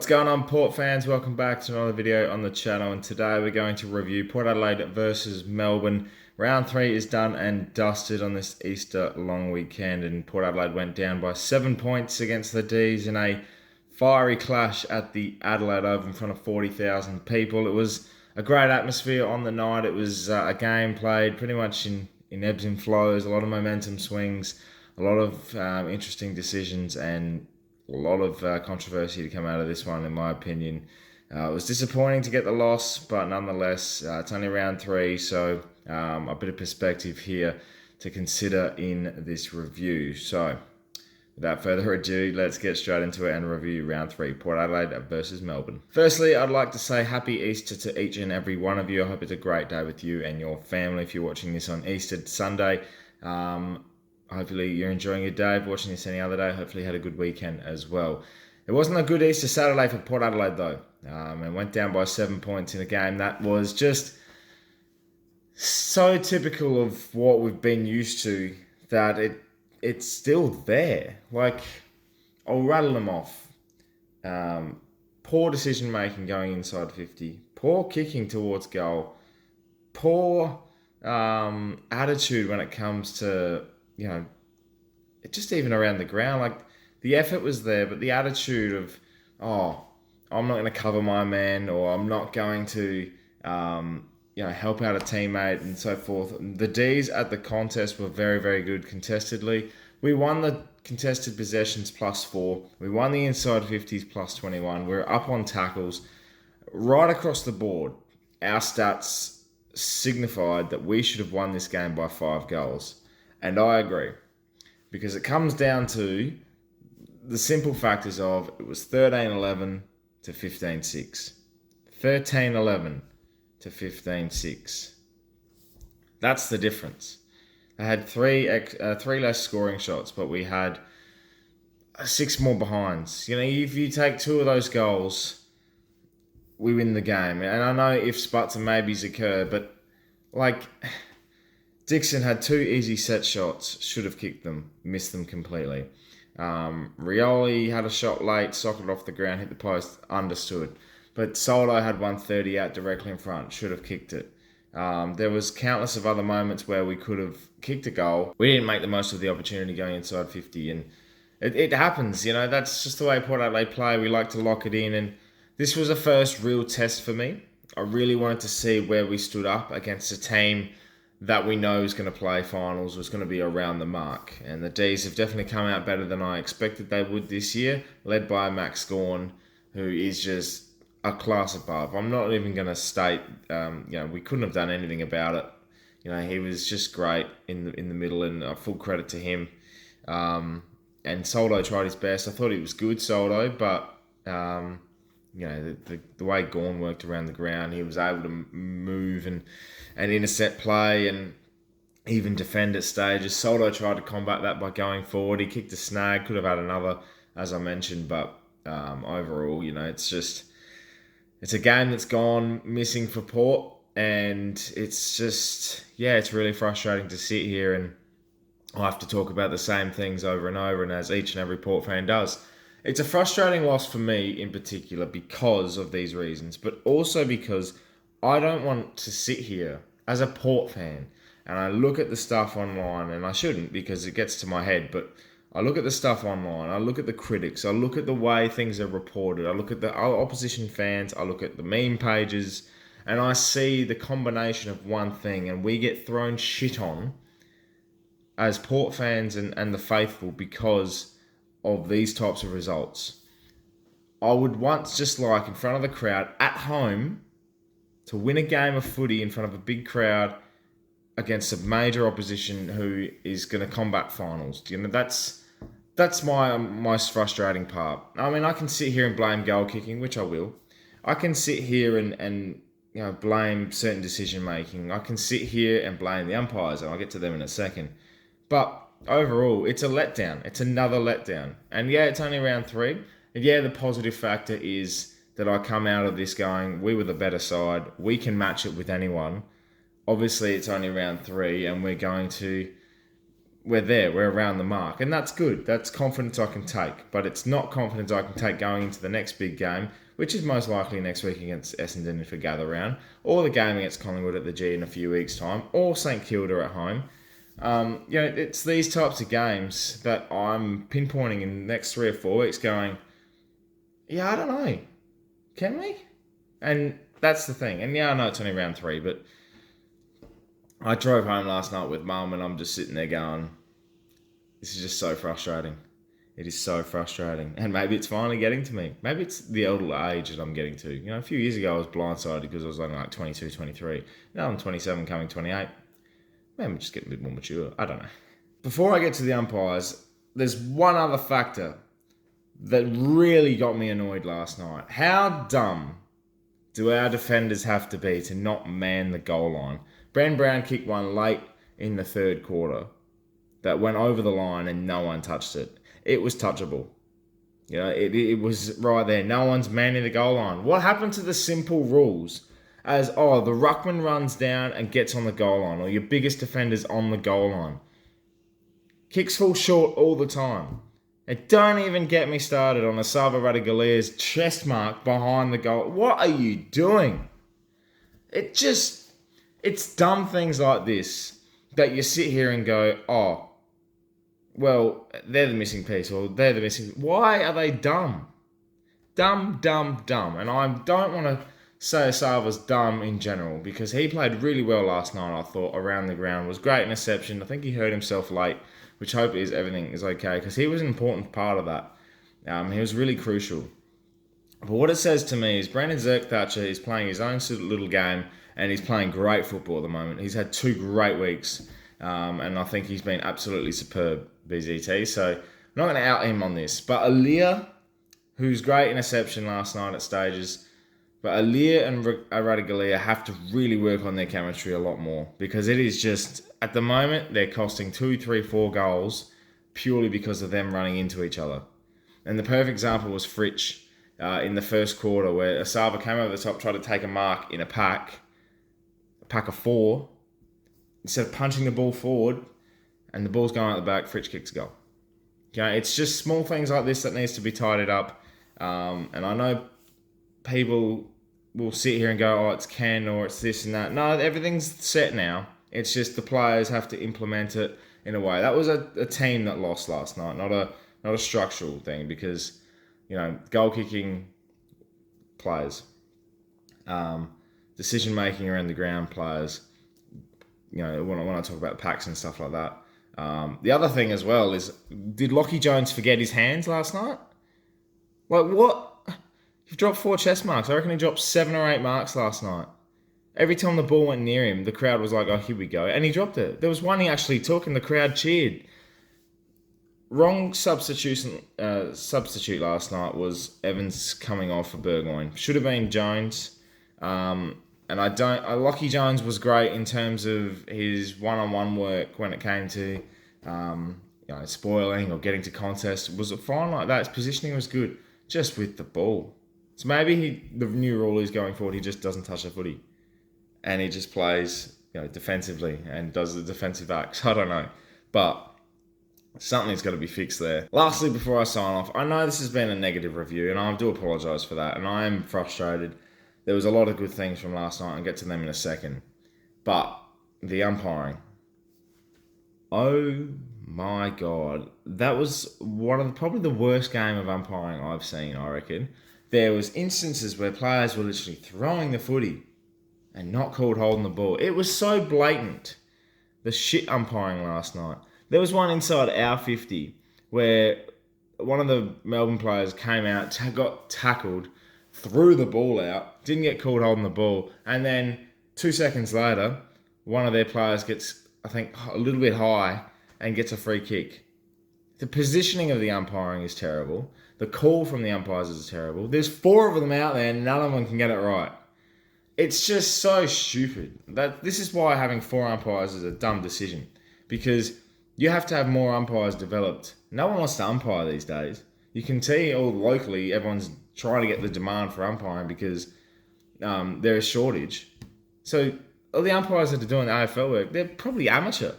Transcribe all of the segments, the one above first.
What's going on, Port fans? Welcome back to another video on the channel, and today we're going to review Port Adelaide versus Melbourne. Round 3 is done and dusted on this Easter long weekend, and Port Adelaide went down by 7 points against the D's in a fiery clash at the Adelaide Oval in front of 40,000 people. It was a great atmosphere on the night. It was a game played pretty much in ebbs and flows, a lot of momentum swings, a lot of interesting decisions, and a lot of controversy to come out of this one, in my opinion. It was disappointing to get the loss, but nonetheless, it's only round 3, so a bit of perspective here to consider in this review. So, without further ado, let's get straight into it and review round 3, Port Adelaide versus Melbourne. Firstly, I'd like to say happy Easter to each and every one of you. I hope it's a great day with you and your family if you're watching this on Easter Sunday. Hopefully you're enjoying your day. If you're watching this any other day, hopefully you had a good weekend as well. It wasn't a good Easter Saturday for Port Adelaide though. And went down by 7 points in a game that was just so typical of what we've been used to that it's still there. Like, I'll rattle them off. Poor decision making going inside 50. Poor kicking towards goal. Poor attitude when it comes to, just even around the ground. Like, the effort was there, but the attitude of, I'm not going to cover my man, or I'm not going to, help out a teammate and so forth. The D's at the contest were very, very good contestedly. We won the contested possessions +4. We won the inside 50s +21. We're up on tackles. Right across the board, our stats signified that we should have won this game by 5 goals. And I agree. Because it comes down to the simple factors of it was 13-11 to 15-6. 13-11 to 15-6. That's the difference. They had three less scoring shots, but we had 6 more behinds. If you take 2 of those goals, we win the game. And I know ifs, buts, and maybes occur, but Dixon had 2 easy set shots, should have kicked them, missed them completely. Rioli had a shot late, socketed off the ground, hit the post, understood. But Soldo had 130 out directly in front, should have kicked it. There was countless of other moments where we could have kicked a goal. We didn't make the most of the opportunity going inside 50, and it happens, that's just the way Port Adelaide play. We like to lock it in, and this was a first real test for me. I really wanted to see where we stood up against a team that we know is going to play finals, was going to be around the mark. And the D's have definitely come out better than I expected they would this year, led by Max Gawn, who is just a class above. I'm not even going to state, we couldn't have done anything about it. He was just great in the middle, and full credit to him. And Soldo tried his best. I thought he was good, Soldo, but the way Gawn worked around the ground, he was able to move and intercept play and even defend at stages. Soldo tried to combat that by going forward. He kicked a snag, could have had another, as I mentioned, but overall, it's a game that's gone missing for Port, and it's just, it's really frustrating to sit here and I have to talk about the same things over and over, and as each and every Port fan does. It's a frustrating loss for me in particular because of these reasons, but also because I don't want to sit here as a Port fan and I look at the stuff online, and I shouldn't because it gets to my head, but I look at the stuff online, I look at the critics, I look at the way things are reported, I look at the opposition fans, I look at the meme pages, and I see the combination of one thing, and we get thrown shit on as Port fans and the faithful because of these types of results. I would once just like, in front of the crowd, at home, to win a game of footy in front of a big crowd against a major opposition who is going to combat finals. That's my most frustrating part. I mean, I can sit here and blame goal kicking, which I will. I can sit here and blame certain decision making. I can sit here and blame the umpires, and I'll get to them in a second. But overall, it's a letdown. It's another letdown. And it's only round 3. And the positive factor is that I come out of this going, we were the better side. We can match it with anyone. Obviously, it's only round 3, and we're going to we're there, we're around the mark. And that's good. That's confidence I can take. But it's not confidence I can take going into the next big game, which is most likely next week against Essendon if we gather round, or the game against Collingwood at the G in a few weeks' time, or St Kilda at home. It's these types of games that I'm pinpointing in the next 3 or 4 weeks going, yeah, I don't know. Can we? And that's the thing. And yeah, I know it's only round 3, but I drove home last night with Mum and I'm just sitting there going, this is just so frustrating. It is so frustrating. And maybe it's finally getting to me. Maybe it's the elder age that I'm getting to. A few years ago I was blindsided because I was only like 22, 23. Now I'm 27, coming 28. Maybe I'm just getting a bit more mature. I don't know. Before I get to the umpires, there's one other factor that really got me annoyed last night. How dumb do our defenders have to be to not man the goal line? Brandon Brown kicked one late in the third quarter that went over the line and no one touched it. It was touchable. It was right there. No one's manning the goal line. What happened to the simple rules as, the ruckman runs down and gets on the goal line, or your biggest defender's on the goal line? Kicks fall short all the time. And don't even get me started on Asava Radagalia's chest mark behind the goal. What are you doing? It's dumb things like this that you sit here and go, well, they're the missing piece, or they're the missing... Why are they dumb? Dumb, dumb, dumb. And I don't want to say Asava's dumb in general, because he played really well last night, I thought, around the ground. Was great interception. I think he hurt himself late, which I hope everything is okay, because he was an important part of that. He was really crucial. But what it says to me is Brandon Zerk-Thatcher is playing his own little game, and he's playing great football at the moment. He's had 2 great weeks, and I think he's been absolutely superb, BZT. So I'm not going to out him on this. But Aaliyah, who's great interception last night at stages, but Aaliyah and Radagalia have to really work on their chemistry a lot more, because it is just, at the moment, they're costing 2, 3, 4 goals purely because of them running into each other. And the perfect example was Fritsch in the first quarter, where Asava came over the top, tried to take a mark in a pack of 4. Instead of punching the ball forward and the ball's going out the back, Fritsch kicks a goal. It's just small things like this that needs to be tidied up. And I know people will sit here and go, it's Ken or it's this and that. No, everything's set now. It's just the players have to implement it in a way. That was a team that lost last night, not a structural thing, because, goal kicking players, decision making around the ground players, when I talk about packs and stuff like that. The other thing as well is, did Lachie Jones forget his hands last night? Like, what? You've dropped 4 chest marks. I reckon he dropped 7 or 8 marks last night. Every time the ball went near him, the crowd was like, here we go. And he dropped it. There was one he actually took and the crowd cheered. Wrong substitute last night was Evans coming off for Burgoyne. Should have been Jones. Lachie Jones was great in terms of his one-on-one work when it came to spoiling or getting to contest. Was fine like that. His positioning was good, just with the ball. So maybe the new rule is going forward, he just doesn't touch the footy. And he just plays defensively and does the defensive acts. I don't know. But something's got to be fixed there. Lastly, before I sign off, I know this has been a negative review, and I do apologise for that. And I am frustrated. There was a lot of good things from last night. I'll get to them in a second. But the umpiring. Oh my God. That was probably the worst game of umpiring I've seen, I reckon. There was instances where players were literally throwing the footy and not called holding the ball. It was so blatant, the shit umpiring last night. There was one inside our 50 where one of the Melbourne players came out, got tackled, threw the ball out, didn't get called holding the ball, and then 2 seconds later, one of their players gets, I think, a little bit high and gets a free kick. The positioning of the umpiring is terrible. The call from the umpires is terrible. There's 4 of them out there and none of them can get it right. It's just so stupid. This is why having 4 umpires is a dumb decision, because you have to have more umpires developed. No one wants to umpire these days. You can see all locally, everyone's trying to get the demand for umpiring because there is shortage. So all the umpires that are doing the AFL work, they're probably amateur.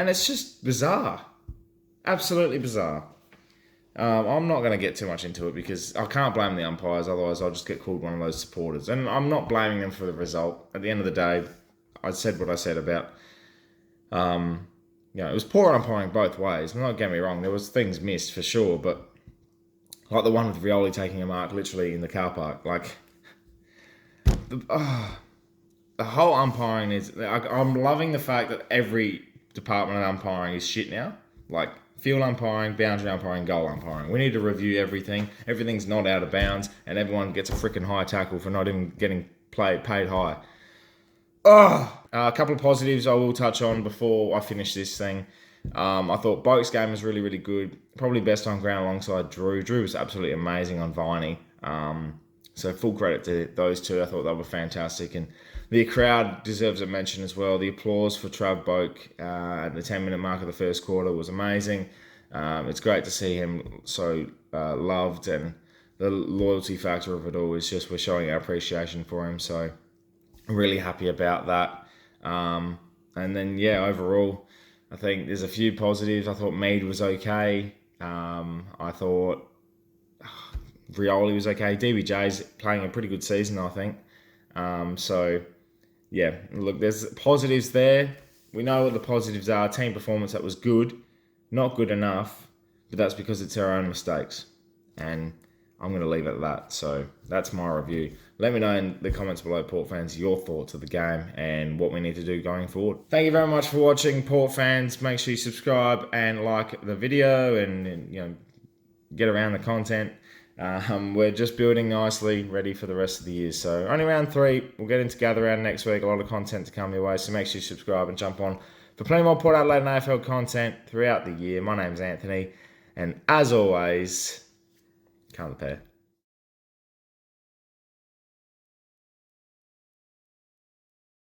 and it's just bizarre. Absolutely bizarre. I'm not going to get too much into it because I can't blame the umpires, otherwise I'll just get called one of those supporters. And I'm not blaming them for the result. At the end of the day, I said what I said about, it was poor umpiring both ways. Not get me wrong, there was things missed for sure, but like the one with Rioli taking a mark literally in the car park, like the whole umpiring is. I'm loving the fact that every department of umpiring is shit now. Like field umpiring, boundary umpiring, goal umpiring. We need to review everything. Everything's not out of bounds, and everyone gets a freaking high tackle for not even getting paid high. A couple of positives I will touch on before I finish this thing. I thought Boak's game was really, really good. Probably best on ground alongside Drew. Drew was absolutely amazing on Viney. So full credit to those two. I thought they were fantastic. And the crowd deserves a mention as well. The applause for Trav Boak at the 10-minute mark of the first quarter was amazing. It's great to see him so loved, and the loyalty factor of it all is just we're showing our appreciation for him. So I'm really happy about that. And then, overall, I think there's a few positives. I thought Mead was okay. I thought Rioli was okay. DBJ's playing a pretty good season, I think. Look, there's positives there. We know what the positives are. Team performance, that was good. Not good enough, but that's because it's our own mistakes. And I'm going to leave it at that. So that's my review. Let me know in the comments below, Port fans, your thoughts of the game and what we need to do going forward. Thank you very much for watching, Port fans. Make sure you subscribe and like the video and get around the content. We're just building nicely, ready for the rest of the year. So only round 3. We'll get into gather round next week. A lot of content to come your way. So make sure you subscribe and jump on for plenty more Port Adelaide and AFL content throughout the year. My name's Anthony. And as always, can't the pair.